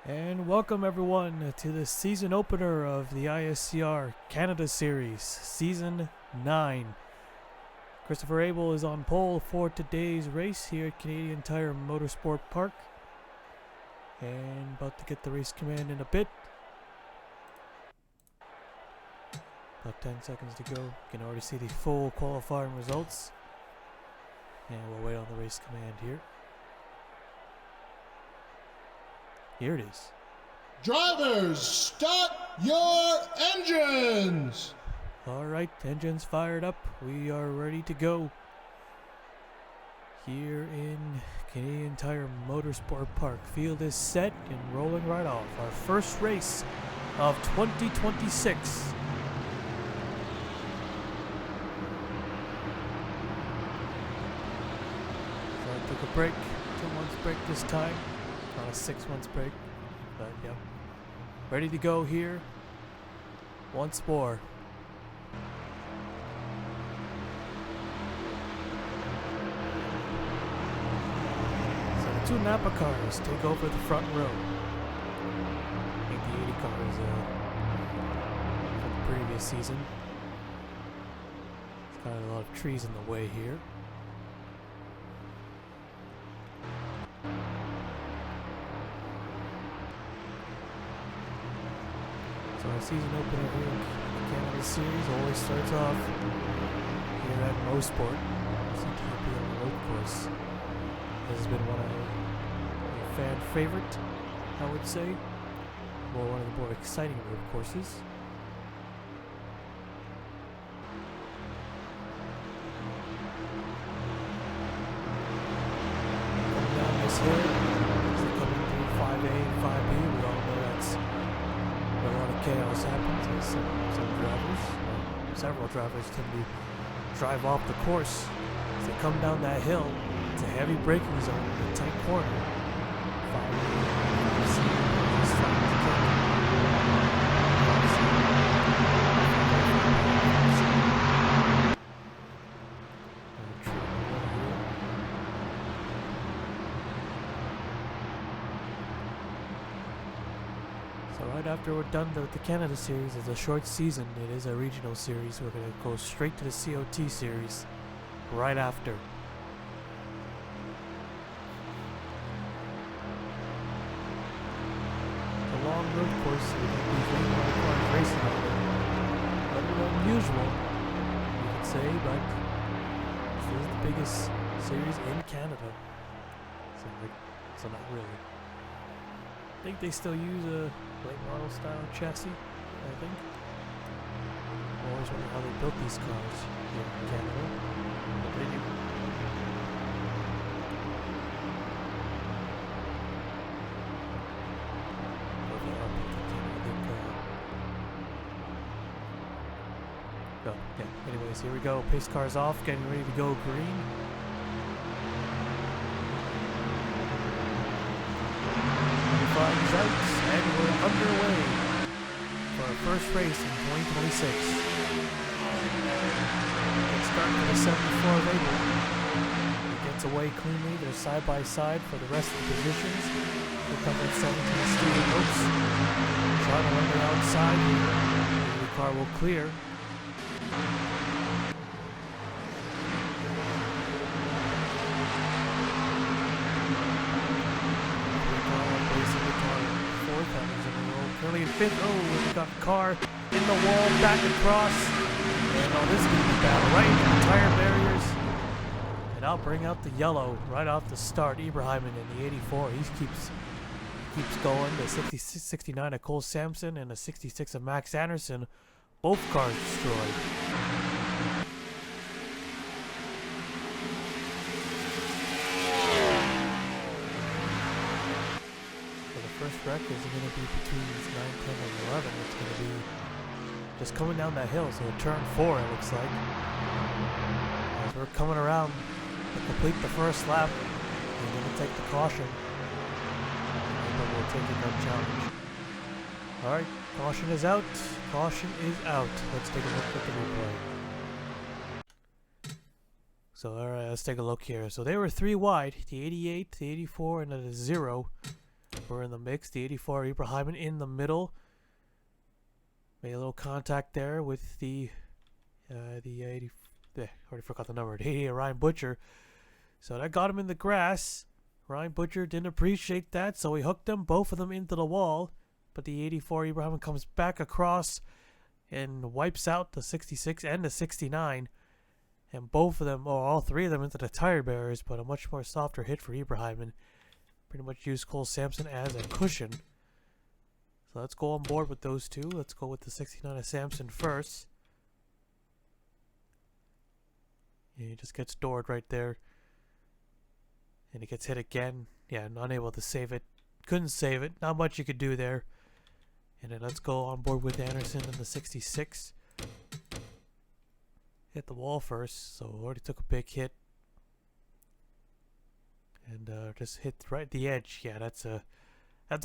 And welcome everyone to the season opener of the ISCR Canada Series, Season 9. Christopher Abel is on pole for today's race here at Canadian Tire Motorsport Park. And about to get the race command in a bit. About 10 seconds to go. You can already see the full qualifying results. And we'll wait on the race command here. Here it is. Drivers, start your engines! Alright, engines fired up. We are ready to go. Here in Canadian Tire Motorsport Park. Field is set and rolling right off. Our first race of 2026. So I took a break, 2 months break this time. Not a 6 months break, but yep. Ready to go here once more. So the two Napa cars take over the front row. I think the 80 cars from the previous season. It's got a lot of trees in the way here. So our season opener here in the Canada Series always starts off here at Mosport, CTMP on the road course. This has been one of a fan favorite, I would say, or one of the more exciting road courses. Coming down this hill, coming through 5A and 5B, we all know that's a lot of chaos happens as some drivers, several drivers tend to drive off the course. As they come down that hill, it's a heavy braking zone in a tight corner. So right after we're done with the Canada Series, it's a short season. It is a regional series. We're going to go straight to the COT Series right after. The long road course is racing on it. A little unusual, you could say, but this is the biggest series in Canada. So not really. I think they still use a late model style chassis, I think. I always wonder how they built these cars here in Canada. But they do. Or they are built in Canada, I think. Oh, yeah. Anyways, here we go. Pace cars off, getting ready to go green. Flags out, and we're underway for our first race in 2026. Let's start with a 74 label. It gets away cleanly. They're side by side for the rest of the positions. They come at 17 Steven Oaks. Trying to run the outside. The car will clear. Currently in fifth. Oh, we got the car in the wall, back across. And oh, this is going to be bad. Right into the tire barriers. And I'll bring out the yellow right off the start. Ibrahim in the 84. He keeps going. The 69 of Cole Sampson and the 66 of Max Anderson. Both cars destroyed. First wreck is going to be between 9, 10, and 11. It's going to be just coming down that hill, so turn 4 it looks like. As we're coming around to complete the first lap, we're going to take the caution. But we'll take it no challenge. Alright, caution is out. Caution is out. Let's take a look at the replay. So alright, let's take a look here. So they were 3 wide, the 88, the 84, and the 0. were in the mix. The 84 Ibrahim in the middle. Made a little contact there with the 80. Already forgot the number. The 88 Ryan Butcher. So that got him in the grass. Ryan Butcher didn't appreciate that, so he hooked them, both of them, into the wall. But the 84 Ibrahim comes back across and wipes out the 66 and the 69. And both of them, or all three of them, into the tire barriers, but a much more softer hit for Ibrahim. And pretty much used Cole Sampson as a cushion. So let's go on board with those two. Let's go with the 69 of Sampson first. Yeah, he just gets doored right there. And he gets hit again. Yeah, unable to save it. Couldn't save it. Not much you could do there. And then let's go on board with Anderson in the 66. Hit the wall first, so already took a big hit. And just hit right at the edge. Yeah, that's a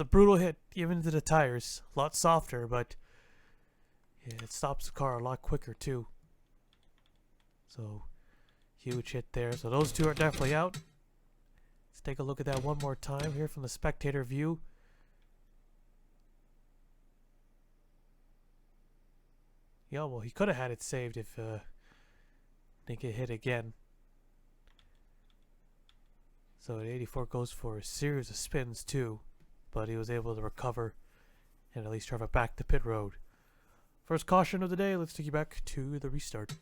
brutal hit, even to the tires. A lot softer, but yeah, it stops the car a lot quicker too. So huge hit there. So those two are definitely out. Let's take a look at that one more time here from the spectator view. Yeah, well, he could have had it saved if didn't get hit again. So the 84 goes for a series of spins too, but he was able to recover and at least drive it back to pit road. First caution of the day. Let's take you back to the restart.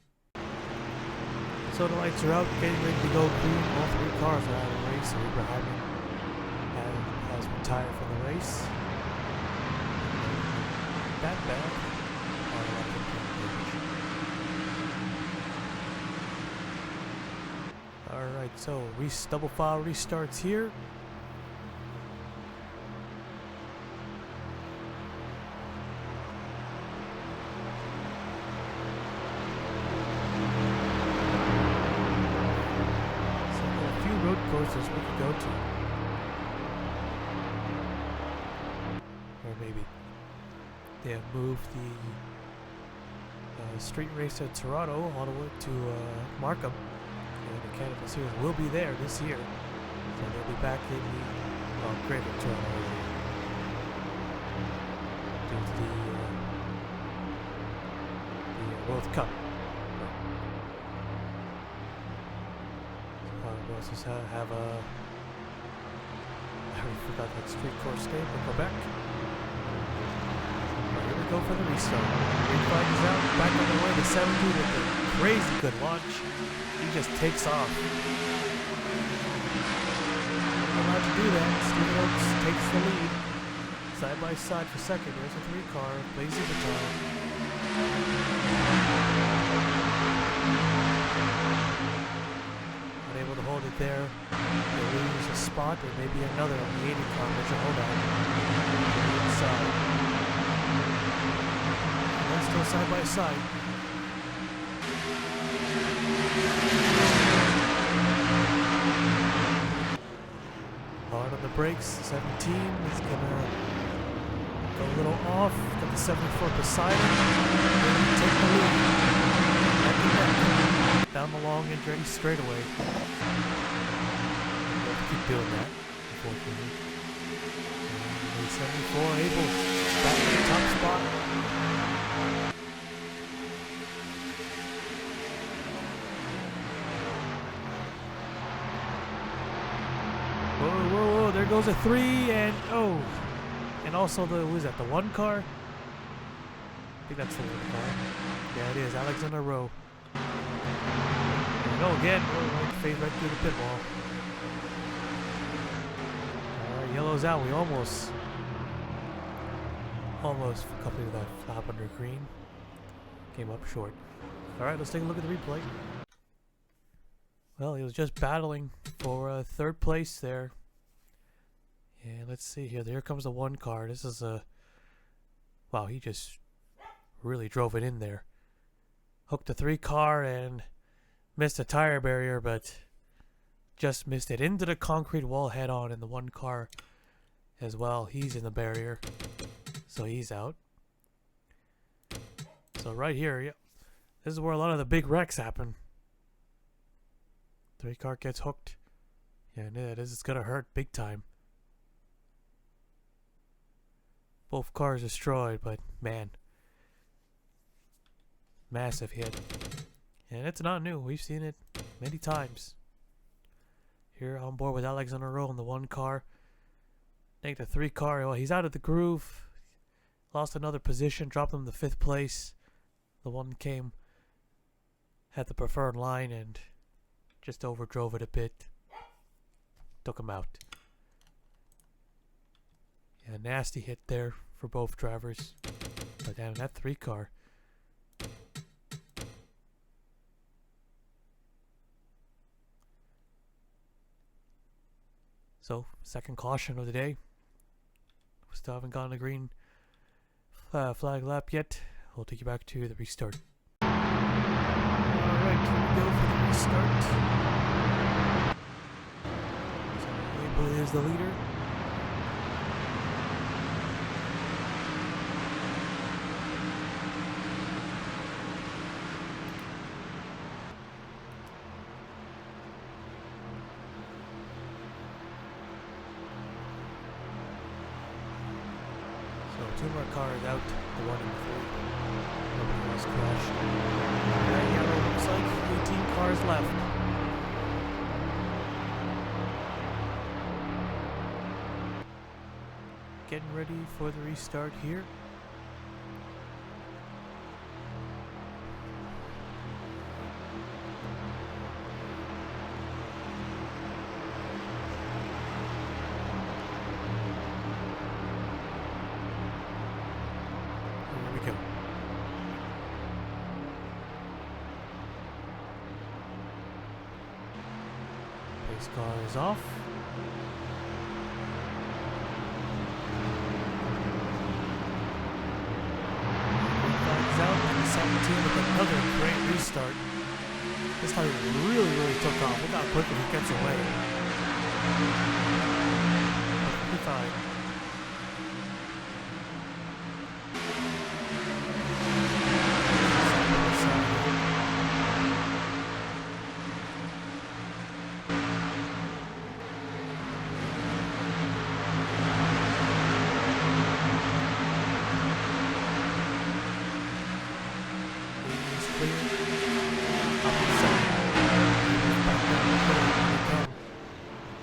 So the lights are out, getting ready to go green. All three cars are out of the race, so Ibrahim has retired from the race. That bad. Alright, so double file restarts here. Courses we could go to, or maybe they have moved the street race at Toronto all the way to Markham, and the Canada Series will be there this year, so they'll be back in the Greater Toronto area due to the World Cup. Let's just have a... I already forgot that street course name in Quebec. Right, here we go for the restart. Green flag is out, back on the way to 70 with a crazy good launch. He just takes off. Not allowed to do that. Steven Oaks takes the lead. Side by side for second. There's a three car. Lazy Baton. Able to hold it there. They lose a spot, or maybe another on the 80 car, which will hold on the inside. And they're still side by side. Hard on the brakes. 17 is gonna go a little off. Got the 74 beside him. Take the lead. Down the long and ready straight away. We'll keep doing that, unfortunately. And 74 able back to the top spot. Whoa, whoa, whoa, there goes a 3 and oh. And also the, who is that, the 1 car? I think that's the 1 car. Yeah, it is, Alexander Rowe. No, again, fade right through the pit wall. Alright, yellow's out. We almost completed that flap under green. Came up short. Alright, let's take a look at the replay. Well, he was just battling for third place there. And let's see here. Here comes the 1 car. This is a... Wow, he just really drove it in there. Hooked the 3 car and... missed a tire barrier, but just missed it into the concrete wall head on, in the 1 car as well. He's in the barrier, so he's out. So right here, yeah, this is where a lot of the big wrecks happen. 3 car gets hooked. Yeah, this is gonna hurt big time. Both cars destroyed, but man, massive hit. And it's not new. We've seen it many times. Here on board with Alex on a roll in the one car. I think the 3 car, well, he's out of the groove. Lost another position, dropped him to 5th place. The one came, had the preferred line and just overdrove it a bit. Took him out. Yeah, nasty hit there for both drivers. But damn, that 3 car. So, second caution of the day. We still haven't gotten a green flag lap yet. We'll take you back to the restart. Alright, here we go for the restart. So, Abel is the leader. So 2 more cars out, the 1 and the 3. Nobody else crashed. That yellow looks like 18 cars left. Getting ready for the restart here. This car is off. Flags out and the 17 with another great restart. This time he really took off. Look how quickly he gets away. 55.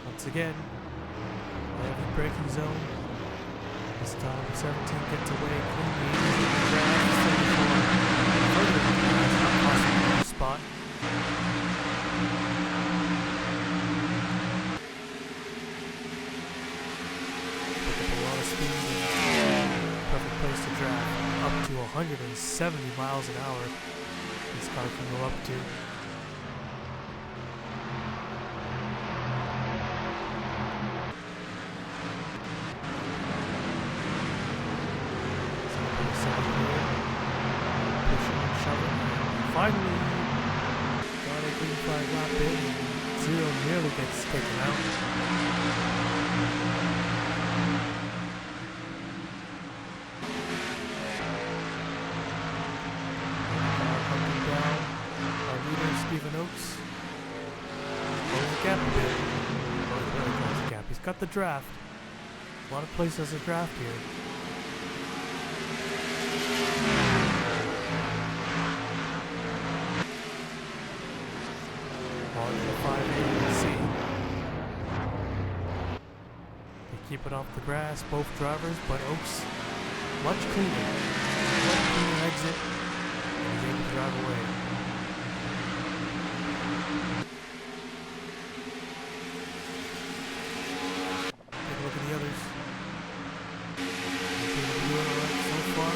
Once again, heavy braking zone. This time 17 gets away cleanly. Further not possible in the spot. Pick up a lot of speed and perfect place to drive. Up to 170 miles an hour. This car can go up to. Finally, got a green flag lap in, and 0 nearly gets taken out. Hunting down our leader, Stephen Oakes. Close the gap a bit. Really close the gap. He's got the draft. A lot of places a draft here. Keep it off the grass, both drivers, but Oakes much cleaner. Much cleaner exit, and he's able to drive away. Take a look at the others. They seem to be doing alright so far.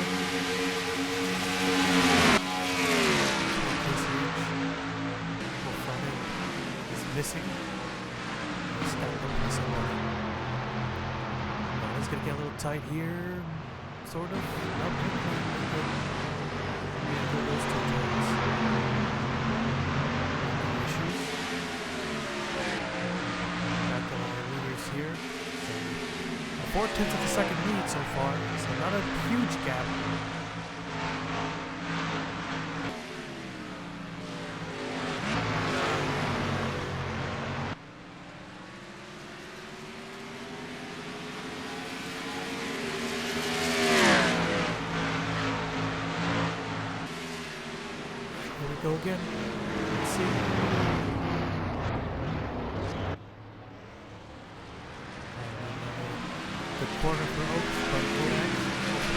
Front end is missing. He's got to go somebody. It's gonna get a little tight here, sort of. Nope, those 2 turns. Issues. Back on our leaders here. So, 4/10 of the second lead so far, so not a huge gap. go again. Let's see. Good corner for Oaks, but Kodak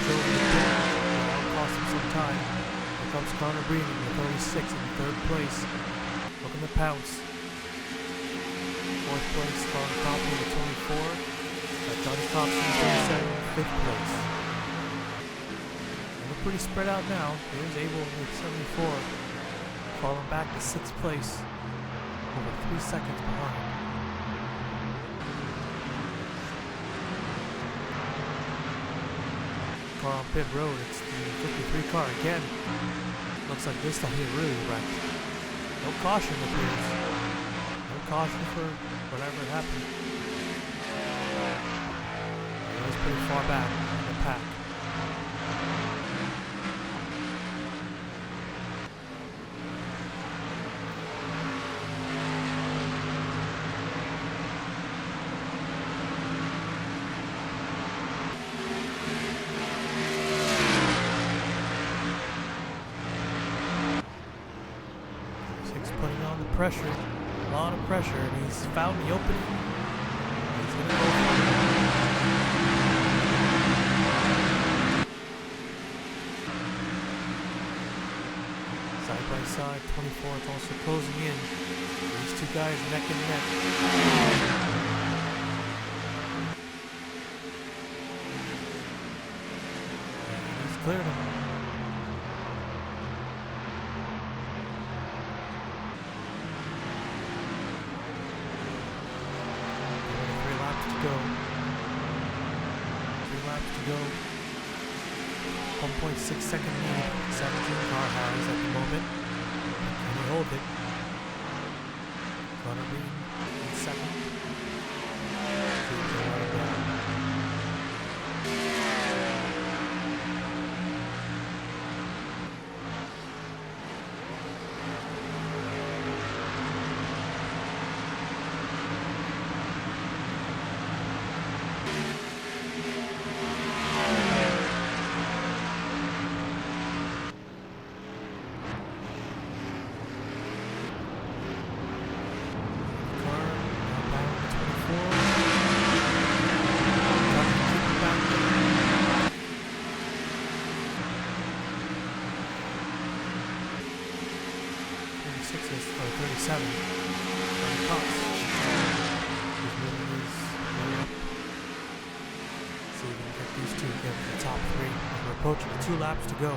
drove the pit. That'll cost him some time. Here comes Connor Breeden with 36 in third place. Looking to pounce. Fourth place, Colin Copley with 24. Johnny Thompson with 27, fifth place. And we're pretty spread out now. Here's Abel with 74. Falling back to sixth place. Over 3 seconds behind. Car on pit road, it's the 53 car again. Looks like this time he really wrecked. No caution appears. No caution for whatever happened. He was pretty far back in the pack. Putting on the pressure, a lot of pressure, and he's found the opening. He's gonna go for it. Side by side, 24th also closing in. These two guys neck and neck. And he's cleared him. 1.6 second lead, 17 car highs at the moment. Can he hold it? Connor Breeden in second. Or 37 on the cups. He's moving these way up. See if we can get these two together in the top three. We're approaching 2 laps to go.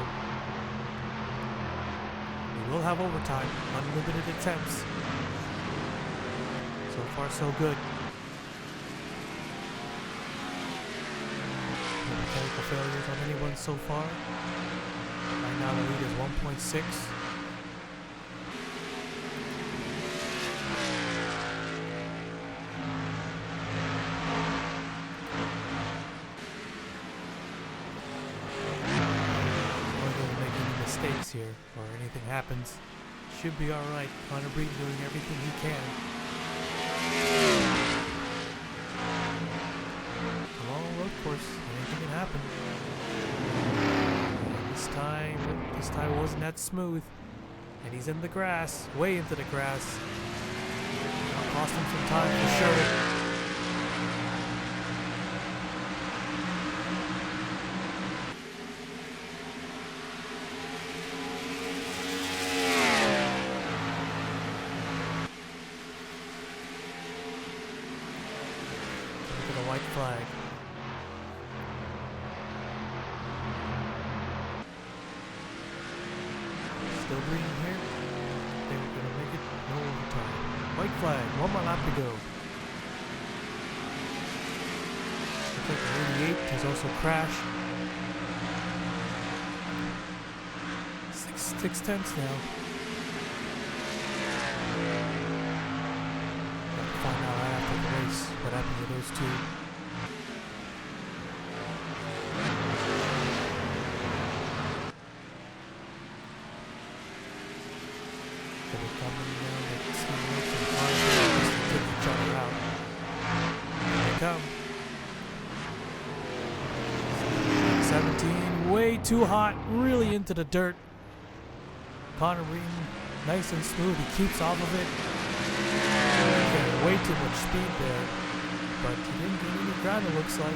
We will have overtime, unlimited attempts. So far, so good. No mechanical failures on anyone so far. Right now the lead is 1.6. Here or anything happens, should be all right. Connor Breeden doing everything he can. A long road course, anything can happen. And this time wasn't that smooth, and he's in the grass, way into the grass. That'll cost him some time for sure. White flag. Still green here. I think we're gonna make it. No overtime. White flag. 1 more lap to go. Looks like the 88 has also crashed. 6/10 now. We'll find out right after the race what happened to those two. Come. 17, way too hot, really into the dirt. Connor Wheaton, nice and smooth. He keeps off of it. Getting way too much speed there, but he didn't get any ground. It looks like.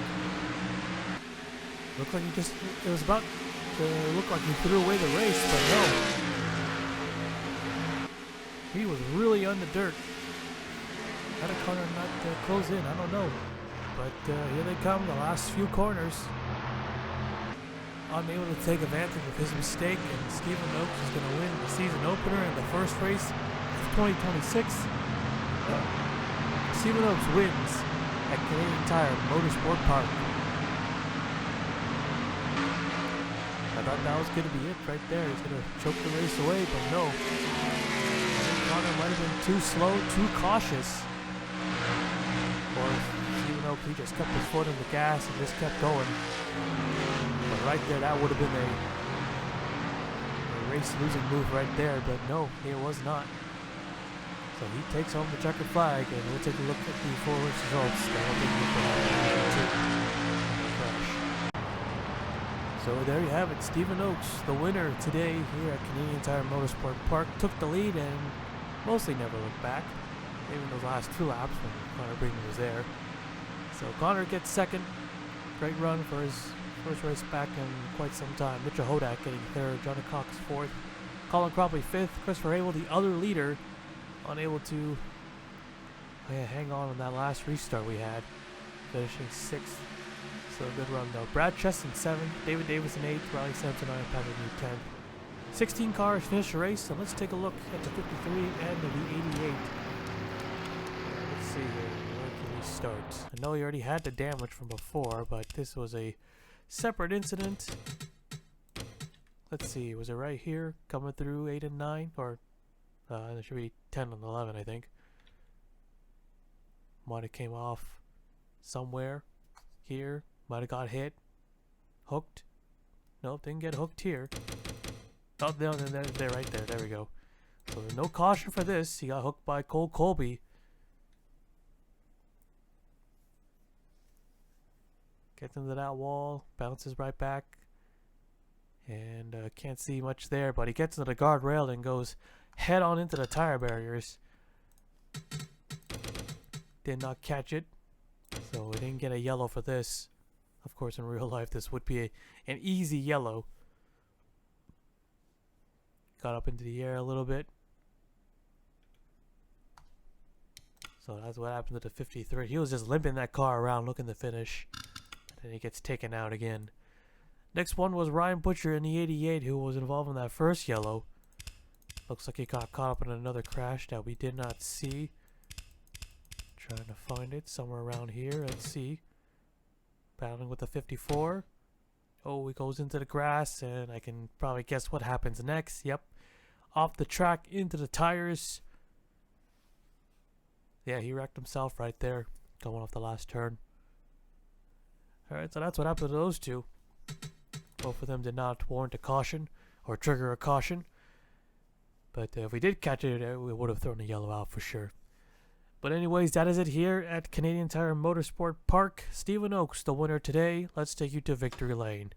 Looked like it was about to look like he threw away the race, but no. He was really on the dirt. How did Connor not close in? I don't know. But here they come, the last few corners. Unable to take advantage of his mistake, and Stephen Oakes is going to win the season opener in the first race of 2026. Stephen Oakes wins at Canadian Tire Motorsport Park. I thought that was going to be it right there. He's going to choke the race away, but no. I think Connor might have been too slow, too cautious. Or Stephen Oakes, he just kept his foot in the gas and just kept going. But right there, that would have been a race-losing move right there, but no, it was not. So he takes home the checkered flag, and we'll take a look at the full race results. So there you have it, Stephen Oakes, the winner today here at Canadian Tire Motorsport Park, took the lead and mostly never looked back, even those last 2 laps when Connor Wheaton was there. So Connor gets second, great run for his first race back in quite some time. Mitchell Hodak getting third, Johnny Cox fourth, Colin Cropley fifth, Christopher Abel, the other leader, unable to hang on that last restart we had, finishing sixth. So a good run though. Brad Cheston 7th, David Davis in 8th, Riley Sampson and Patrick New 10th. 16 cars finished the race, so let's take a look at the 53 and the 88. Let's see here, where can we start? I know we already had the damage from before, but this was a separate incident. Let's see, was it right here, coming through 8 and 9? Or, there should be 10 and 11, I think. Might have came off somewhere here. Might have got hit. Hooked. Nope, didn't get hooked here. Oh, no, they're right there. There we go. So no caution for this. He got hooked by Cole Colby. Gets into that wall. Bounces right back. And can't see much there. But he gets into the guardrail and goes head on into the tire barriers. Did not catch it. So we didn't get a yellow for this. Of course, in real life, this would be an easy yellow. Got up into the air a little bit. So that's what happened to the 53. He was just limping that car around looking to finish. And then he gets taken out again. Next one was Ryan Butcher in the 88, who was involved in that first yellow. Looks like he got caught up in another crash that we did not see. Trying to find it somewhere around here. Let's see. Battling with the 54. Oh, he goes into the grass, and I can probably guess what happens next. Yep. Off the track into the tires. Yeah, he wrecked himself right there, going off the last turn. Alright, so that's what happened to those two. Both of them did not warrant a caution or trigger a caution. But if we did catch it, we would have thrown a yellow out for sure. But anyways, that is it here at Canadian Tire Motorsport Park. Stephen Oakes, the winner today. Let's take you to victory lane.